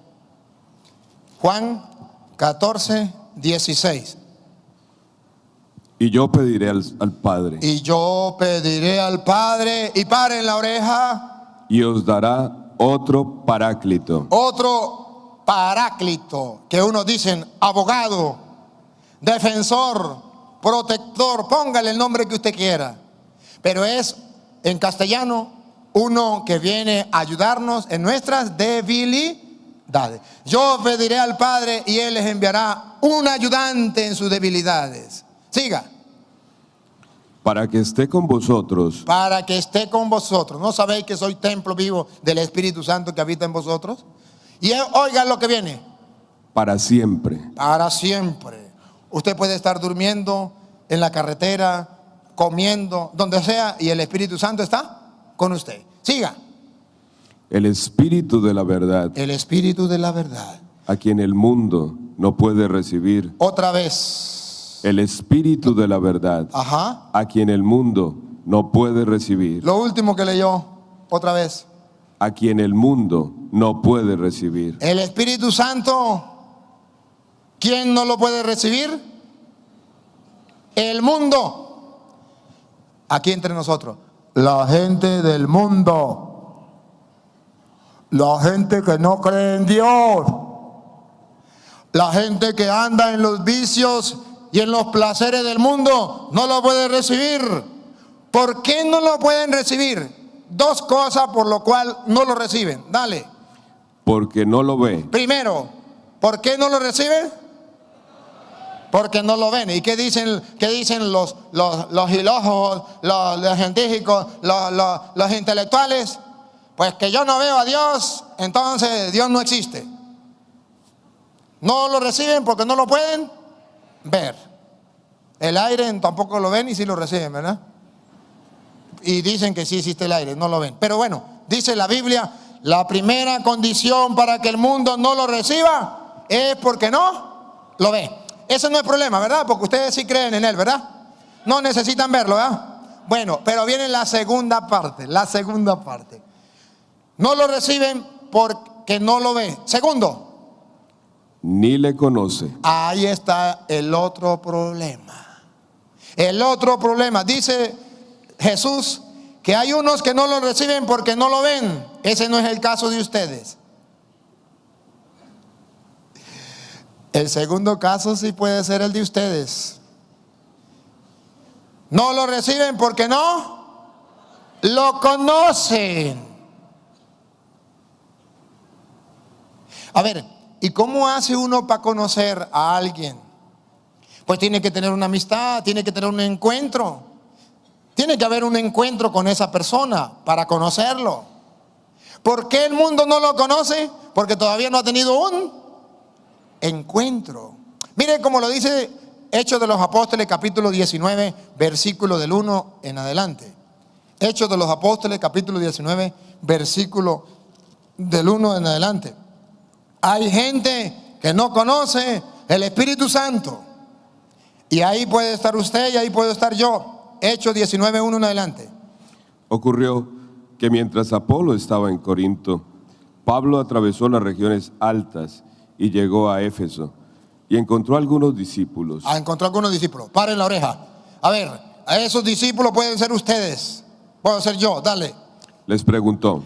Juan 14, 16. Y yo pediré al Padre. Y yo pediré al Padre, y paren la oreja. Y os dará otro paráclito. Otro paráclito, que unos dicen abogado, defensor, protector, póngale el nombre que usted quiera. Pero es en castellano uno que viene a ayudarnos en nuestras debilidades. Yo pediré al Padre y Él les enviará un ayudante en sus debilidades. Siga. Para que esté con vosotros. Para que esté con vosotros. ¿No sabéis que soy templo vivo del Espíritu Santo que habita en vosotros? Y oigan lo que viene. Para siempre. Para siempre. Usted puede estar durmiendo en la carretera, comiendo, donde sea, y el Espíritu Santo está con usted. Siga. El Espíritu de la verdad. El Espíritu de la verdad. A quien el mundo no puede recibir. Otra vez. El Espíritu de la verdad. Ajá. A quien el mundo no puede recibir. Lo último que leyó, otra vez. A quien el mundo no puede recibir. El Espíritu Santo, ¿quién no lo puede recibir? El mundo. Aquí entre nosotros. La gente del mundo. La gente que no cree en Dios. La gente que anda en los vicios y en los placeres del mundo no lo puede recibir. ¿Por qué no lo pueden recibir? 2 cosas por lo cual no lo reciben. Dale. Porque no lo ve. Primero, ¿por qué no lo reciben? Porque no lo ven. ¿Y qué dicen los filósofos, los científicos, los intelectuales? Pues que yo no veo a Dios, entonces Dios no existe. No lo reciben porque no lo pueden ver. El aire tampoco lo ven y sí lo reciben, ¿verdad? Y dicen que sí existe el aire, no lo ven. Pero bueno, dice la Biblia, la primera condición para que el mundo no lo reciba es porque no lo ve. Ese no es problema, ¿verdad? Porque ustedes sí creen en Él, ¿verdad? No necesitan verlo, ¿verdad? Bueno, pero viene la segunda parte, No lo reciben porque no lo ven. Segundo, ni le conoce. Ahí está el otro problema. El otro problema, dice Jesús, que hay unos que no lo reciben porque no lo ven. Ese no es el caso de ustedes. El segundo caso sí puede ser el de ustedes. No lo reciben porque no lo conocen. A ver, ¿y cómo hace uno para conocer a alguien? Pues tiene que tener una amistad, tiene que tener un encuentro. Tiene que haber un encuentro con esa persona para conocerlo. ¿Por qué el mundo no lo conoce? Porque todavía no ha tenido un encuentro. Mire cómo lo dice Hechos de los Apóstoles capítulo 19, versículo del 1 en adelante. Hechos de los Apóstoles capítulo 19, versículo del 1 en adelante. Hay gente que no conoce el Espíritu Santo. Y ahí puede estar usted y ahí puedo estar yo. Hechos 19, 1 en adelante. Ocurrió que mientras Apolo estaba en Corinto, Pablo atravesó las regiones altas y llegó a Éfeso y encontró algunos discípulos. Encontró algunos discípulos. Paren la oreja. A ver, a esos discípulos pueden ser ustedes. Puedo ser yo, dale. Les preguntó,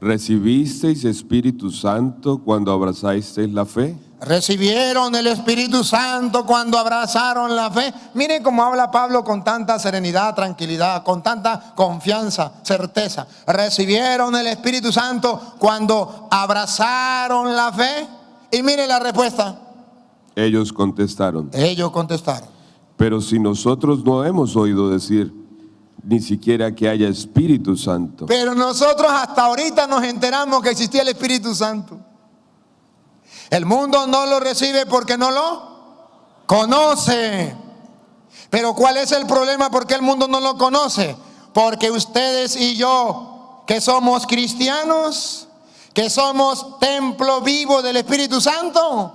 ¿recibisteis Espíritu Santo cuando abrazasteis la fe? ¿Recibieron el Espíritu Santo cuando abrazaron la fe? Miren cómo habla Pablo con tanta serenidad, tranquilidad, con tanta confianza, certeza. ¿Recibieron el Espíritu Santo cuando abrazaron la fe? Y miren la respuesta. Ellos contestaron, pero si nosotros no hemos oído decir ni siquiera que haya Espíritu Santo. Pero nosotros hasta ahorita nos enteramos que existía el Espíritu Santo. El mundo no lo recibe porque no lo conoce. Pero ¿cuál es el problema? ¿Por qué el mundo no lo conoce? Porque ustedes y yo, que somos cristianos, que somos templo vivo del Espíritu Santo,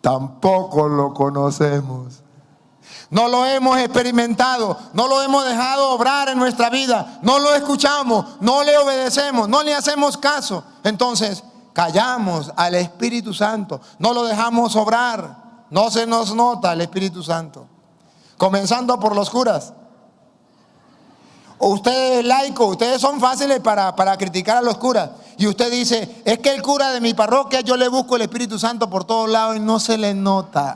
tampoco lo conocemos. No lo hemos experimentado, no lo hemos dejado obrar en nuestra vida, no lo escuchamos, no le obedecemos, no le hacemos caso. Entonces callamos al Espíritu Santo, no lo dejamos obrar, no se nos nota el Espíritu Santo. Comenzando por los curas. Ustedes laicos, ustedes son fáciles para criticar a los curas. Y usted dice, es que el cura de mi parroquia, yo le busco el Espíritu Santo por todos lados y no se le nota.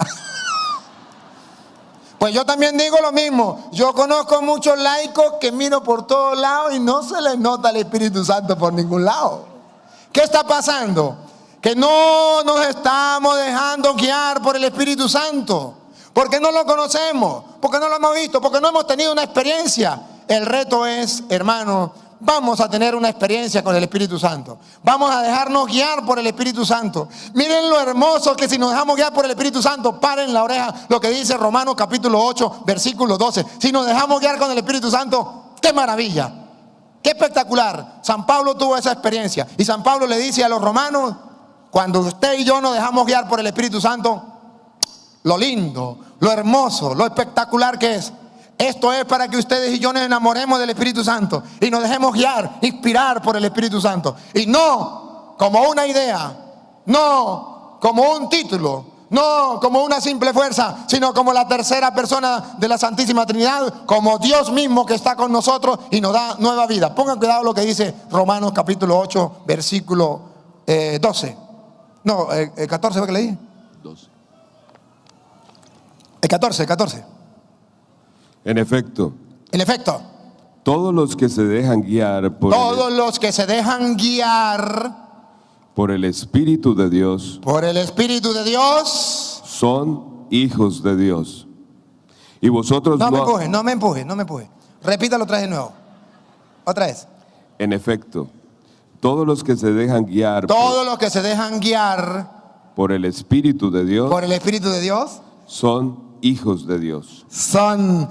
Pues yo también digo lo mismo. Yo conozco muchos laicos que miro por todos lados y no se les nota el Espíritu Santo por ningún lado. ¿Qué está pasando? Que no nos estamos dejando guiar por el Espíritu Santo. Porque no lo conocemos, porque no lo hemos visto, porque no hemos tenido una experiencia. El reto es, hermano, vamos a tener una experiencia con el Espíritu Santo. Vamos a dejarnos guiar por el Espíritu Santo. Miren lo hermoso que si nos dejamos guiar por el Espíritu Santo, paren la oreja lo que dice Romanos capítulo 8, versículo 12. Si nos dejamos guiar con el Espíritu Santo, ¡qué maravilla! ¡Qué espectacular! San Pablo tuvo esa experiencia. Y San Pablo le dice a los romanos, cuando usted y yo nos dejamos guiar por el Espíritu Santo, lo lindo, lo hermoso, lo espectacular que es. Esto es para que ustedes y yo nos enamoremos del Espíritu Santo y nos dejemos guiar, inspirar por el Espíritu Santo. Y no como una idea, no como un título, no como una simple fuerza, sino como la tercera persona de la Santísima Trinidad, como Dios mismo que está con nosotros y nos da nueva vida. Pongan cuidado lo que dice Romanos capítulo 8, versículo 12. No, 14 fue que leí. 12. El 14. En efecto, todos los que se dejan guiar por el Espíritu de Dios, son hijos de Dios. Y vosotros no me empuje. Repítalo otra vez de nuevo. Otra vez. En efecto, todos los que se dejan guiar por el Espíritu de Dios, son hijos de Dios. Son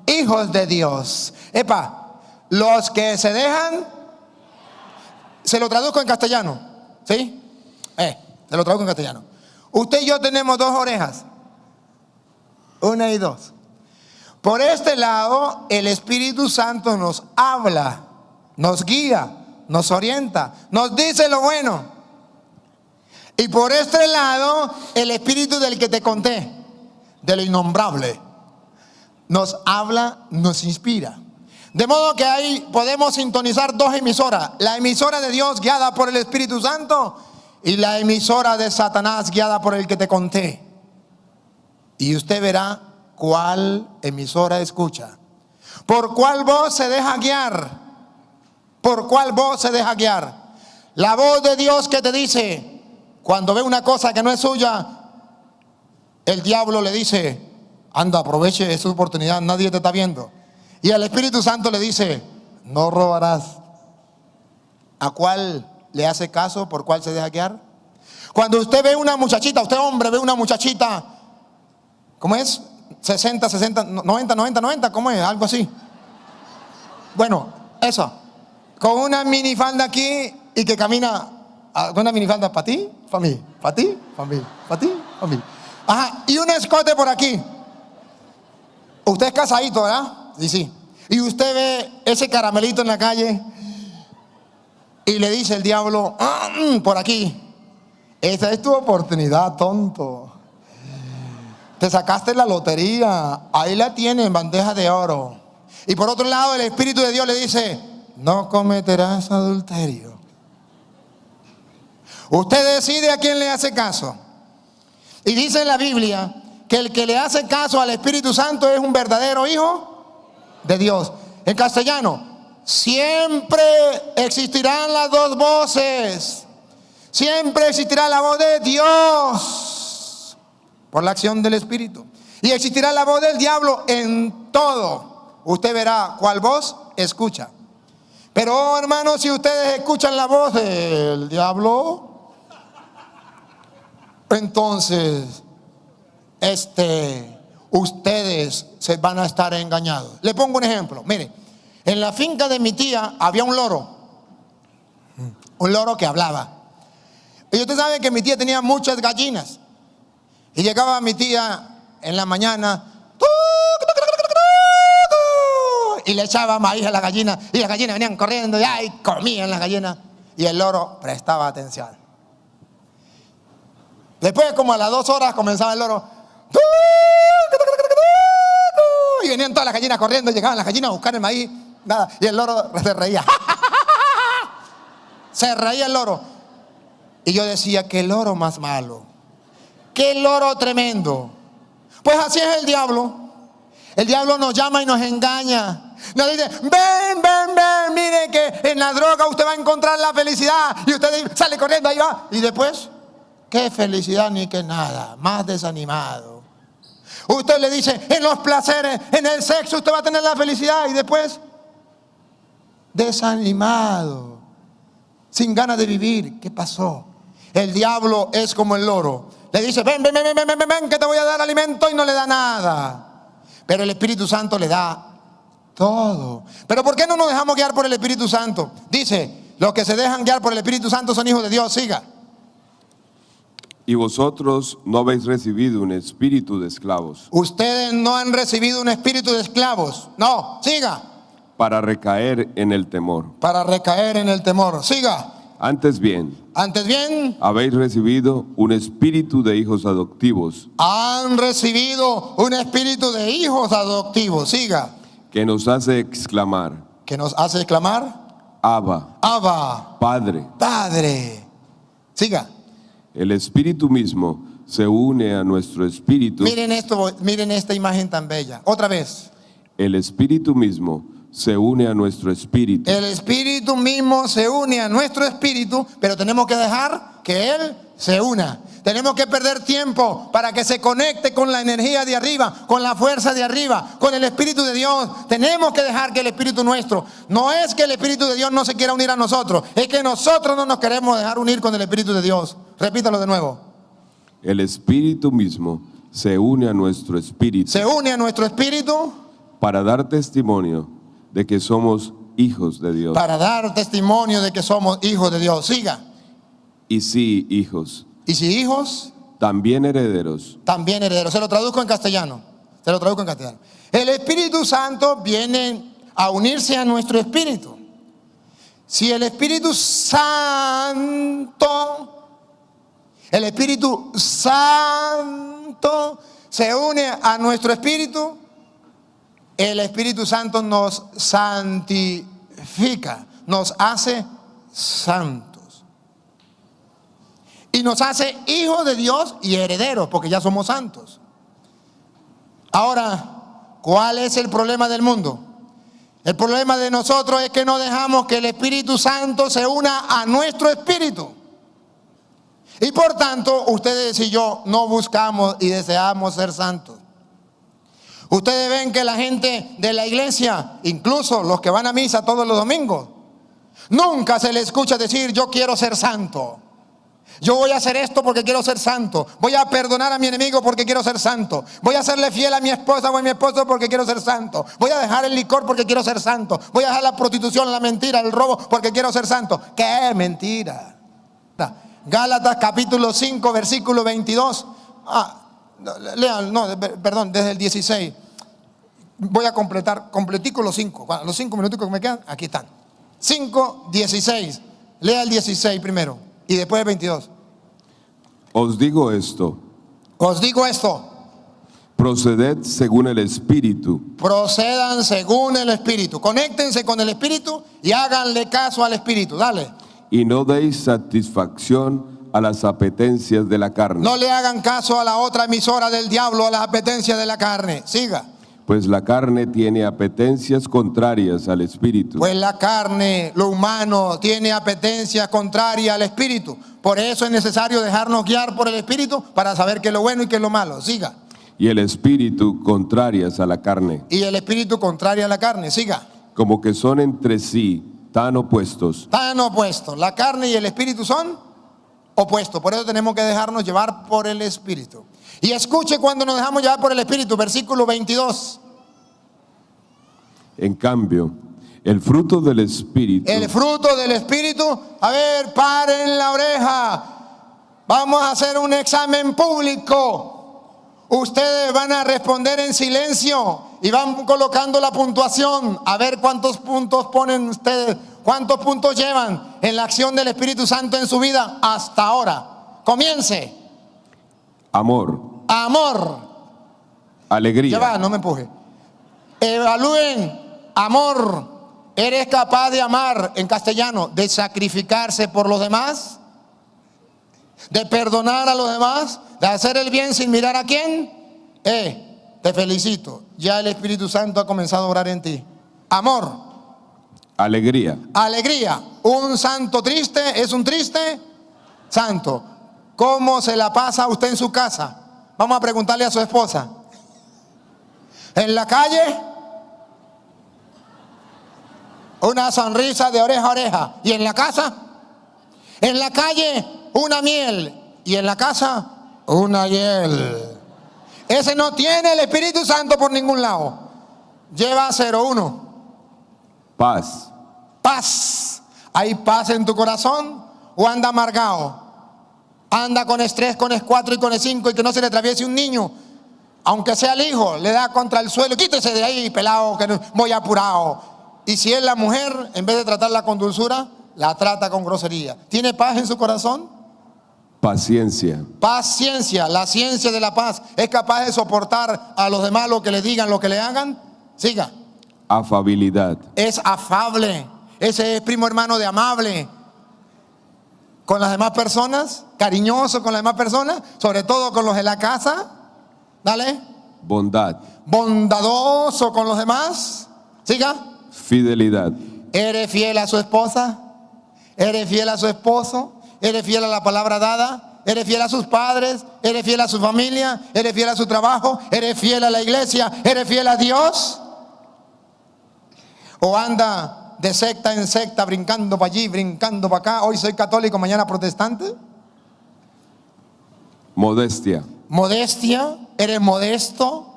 hijos de Dios. Los que se dejan, se lo traduzco en castellano, ¿sí? Se lo traduzco en castellano. Usted y yo tenemos dos orejas, una y dos. Por este lado, el Espíritu Santo nos habla, nos guía, nos orienta, nos dice lo bueno. Y por este lado, el Espíritu del que te conté, del innombrable, nos habla, nos inspira. De modo que ahí podemos sintonizar dos emisoras: la emisora de Dios guiada por el Espíritu Santo y la emisora de Satanás guiada por el que te conté. Y usted verá cuál emisora escucha, por cuál voz se deja guiar, La voz de Dios que te dice, cuando ve una cosa que no es suya, el diablo le dice, anda, aproveche esa oportunidad, nadie te está viendo. Y el Espíritu Santo le dice, no robarás. ¿A cuál le hace caso? ¿Por cuál se deja guiar? Cuando usted ve una muchachita, usted hombre ve una muchachita, ¿cómo es? 60, 90, ¿cómo es? Algo así. Bueno, eso. Con una minifalda aquí y que camina, con una minifalda para ti, para mí, para ti, para mí, para ti, para mí. Ajá, y un escote por aquí. Usted es casadito, ¿verdad? Sí. y usted ve ese caramelito en la calle y le dice el diablo, por aquí, esa es tu oportunidad, tonto. Te sacaste la lotería, ahí la tiene en bandeja de oro. Y por otro lado el Espíritu de Dios le dice, no cometerás adulterio. Usted decide a quién le hace caso. Y dice en la Biblia que el que le hace caso al Espíritu Santo es un verdadero hijo de Dios. En castellano, siempre existirán las dos voces. Siempre existirá la voz de Dios por la acción del Espíritu. Y existirá la voz del diablo en todo. Usted verá cuál voz escucha. Pero hermanos, si ustedes escuchan la voz del diablo, entonces ustedes se van a estar engañados. Le pongo un ejemplo. Mire, en la finca de mi tía había un loro que hablaba. Y usted sabe que mi tía tenía muchas gallinas. Y llegaba mi tía en la mañana y le echaba maíz a la gallina, y las gallinas venían corriendo y comían las gallinas, y el loro prestaba atención. Después, como a las 2 horas, comenzaba el loro y venían todas las gallinas corriendo, llegaban las gallinas a buscar el maíz, nada, y el loro se reía. Se reía el loro. Y yo decía, qué loro más malo, qué loro tremendo. Pues así es el diablo. El diablo nos llama y nos engaña. Nos dice, ven, mire que en la droga usted va a encontrar la felicidad. Y usted sale corriendo, ahí va. Y después, qué felicidad ni qué nada, más desanimado. Usted le dice, en los placeres, en el sexo usted va a tener la felicidad. Y después, desanimado, sin ganas de vivir. ¿Qué pasó? El diablo es como el loro. Le dice, ven, que te voy a dar alimento, y no le da nada. Pero el Espíritu Santo le da todo. Pero ¿por qué no nos dejamos guiar por el Espíritu Santo? Dice, los que se dejan guiar por el Espíritu Santo son hijos de Dios. Siga. Y vosotros no habéis recibido un espíritu de esclavos. Ustedes no han recibido un espíritu de esclavos. No, siga. Para recaer en el temor. Para recaer en el temor. Siga. Antes bien, habéis recibido un espíritu de hijos adoptivos. Han recibido un espíritu de hijos adoptivos. Siga. Que nos hace exclamar. Que nos hace exclamar. Abba. Abba. Padre. Padre. Siga. El Espíritu mismo se une a nuestro espíritu. Miren esto, miren esta imagen tan bella. Otra vez. El Espíritu mismo se une a nuestro espíritu. El Espíritu mismo se une a nuestro espíritu, pero tenemos que dejar que Él se una. Tenemos que perder tiempo para que se conecte con la energía de arriba, con la fuerza de arriba, con el Espíritu de Dios. Tenemos que dejar que el Espíritu nuestro, no es que el Espíritu de Dios no se quiera unir a nosotros, es que nosotros no nos queremos dejar unir con el Espíritu de Dios. Repítalo de nuevo. El Espíritu mismo se une a nuestro espíritu. Se une a nuestro espíritu para dar testimonio de que somos hijos de Dios. Para dar testimonio de que somos hijos de Dios. Siga. Y sí, hijos. Y si hijos, también herederos. También herederos. Se lo traduzco en castellano. El Espíritu Santo viene a unirse a nuestro espíritu. Si el Espíritu Santo se une a nuestro espíritu, el Espíritu Santo nos santifica, nos hace santos. Y nos hace hijos de Dios y herederos, porque ya somos santos. Ahora, ¿cuál es el problema del mundo? El problema de nosotros es que no dejamos que el Espíritu Santo se una a nuestro espíritu. Y por tanto, ustedes y yo no buscamos y deseamos ser santos. Ustedes ven que la gente de la iglesia, incluso los que van a misa todos los domingos, nunca se les escucha decir, yo quiero ser santo. Yo voy a hacer esto porque quiero ser santo. Voy a perdonar a mi enemigo porque quiero ser santo. Voy a serle fiel a mi esposa o a mi esposo porque quiero ser santo. Voy a dejar el licor porque quiero ser santo. Voy a dejar la prostitución, la mentira, el robo porque quiero ser santo. ¡Qué mentira! Gálatas capítulo 5 versículo 22. Lean, perdón, desde el 16. voy a completico los 5. Los 5 minutos que me quedan, aquí están. 5, 16. Lea el 16 primero y después el 22. Os digo esto, proceded según el Espíritu, procedan según el Espíritu. Conéctense con el Espíritu y háganle caso al Espíritu. Dale. y no deis satisfacción a las apetencias de la carne. No le hagan caso a la otra emisora del diablo, a las apetencias de la carne. Siga. Pues la carne tiene apetencias contrarias al Espíritu. Pues la carne, lo humano, tiene apetencias contrarias al Espíritu. Por eso es necesario dejarnos guiar por el Espíritu para saber qué es lo bueno y qué es lo malo. Siga. Y el Espíritu contrarias a la carne. Y el Espíritu contrario a la carne. Siga. Como que son entre sí tan opuestos. Tan opuestos. La carne y el Espíritu son opuestos. Por eso tenemos que dejarnos llevar por el Espíritu. Y escuche cuando nos dejamos llevar por el Espíritu. Versículo 22. En cambio, el fruto del Espíritu. El fruto del Espíritu. A ver, paren la oreja. Vamos a hacer un examen público. Ustedes van a responder en silencio y van colocando la puntuación. A ver cuántos puntos ponen ustedes, cuántos puntos llevan en la acción del Espíritu Santo en su vida hasta ahora. Comience. Amor. Amor. Alegría. Ya va, no me empuje. Evalúen. Amor. ¿Eres capaz de amar, en castellano, de sacrificarse por los demás? ¿De perdonar a los demás? ¿De hacer el bien sin mirar a quién? Te felicito. Ya el Espíritu Santo ha comenzado a orar en ti. Amor. Alegría. Alegría. Un santo triste es un triste santo. ¿Cómo se la pasa usted en su casa? Vamos a preguntarle a su esposa. En la calle, una sonrisa de oreja a oreja. ¿Y en la casa? En la calle, una miel. Y en la casa, una hiel. Ese no tiene el Espíritu Santo por ningún lado. Lleva 0-1. Paz. Paz. ¿Hay paz en tu corazón o anda amargado? Anda con estrés, con E4 y con E5 y que no se le atraviese un niño. Aunque sea el hijo, le da contra el suelo. Quítese de ahí, pelado, que no, voy apurado. Y si es la mujer, en vez de tratarla con dulzura, la trata con grosería. ¿Tiene paz en su corazón? Paciencia. Paciencia, la ciencia de la paz. ¿Es capaz de soportar a los demás lo que le digan, lo que le hagan? Siga. Afabilidad. Es afable. Ese es primo hermano de amable. Con las demás personas, cariñoso con las demás personas, sobre todo con los de la casa. Dale. Bondad. Bondadoso con los demás. Siga. Fidelidad. ¿Eres fiel a su esposa? ¿Eres fiel a su esposo? ¿Eres fiel a la palabra dada? ¿Eres fiel a sus padres? ¿Eres fiel a su familia? ¿Eres fiel a su trabajo? ¿Eres fiel a la iglesia? ¿Eres fiel a Dios? ¿O anda de secta en secta, brincando para allí, brincando para acá? Hoy soy católico, mañana protestante. Modestia. Modestia. ¿Eres modesto?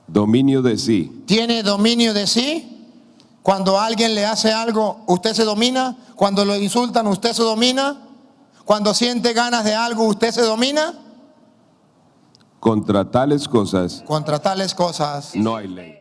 Dominio de sí. ¿Tiene dominio de sí? Cuando alguien le hace algo, usted se domina. Cuando lo insultan, usted se domina. Cuando siente ganas de algo, usted se domina. Contra tales cosas Contra tales cosas no hay ley.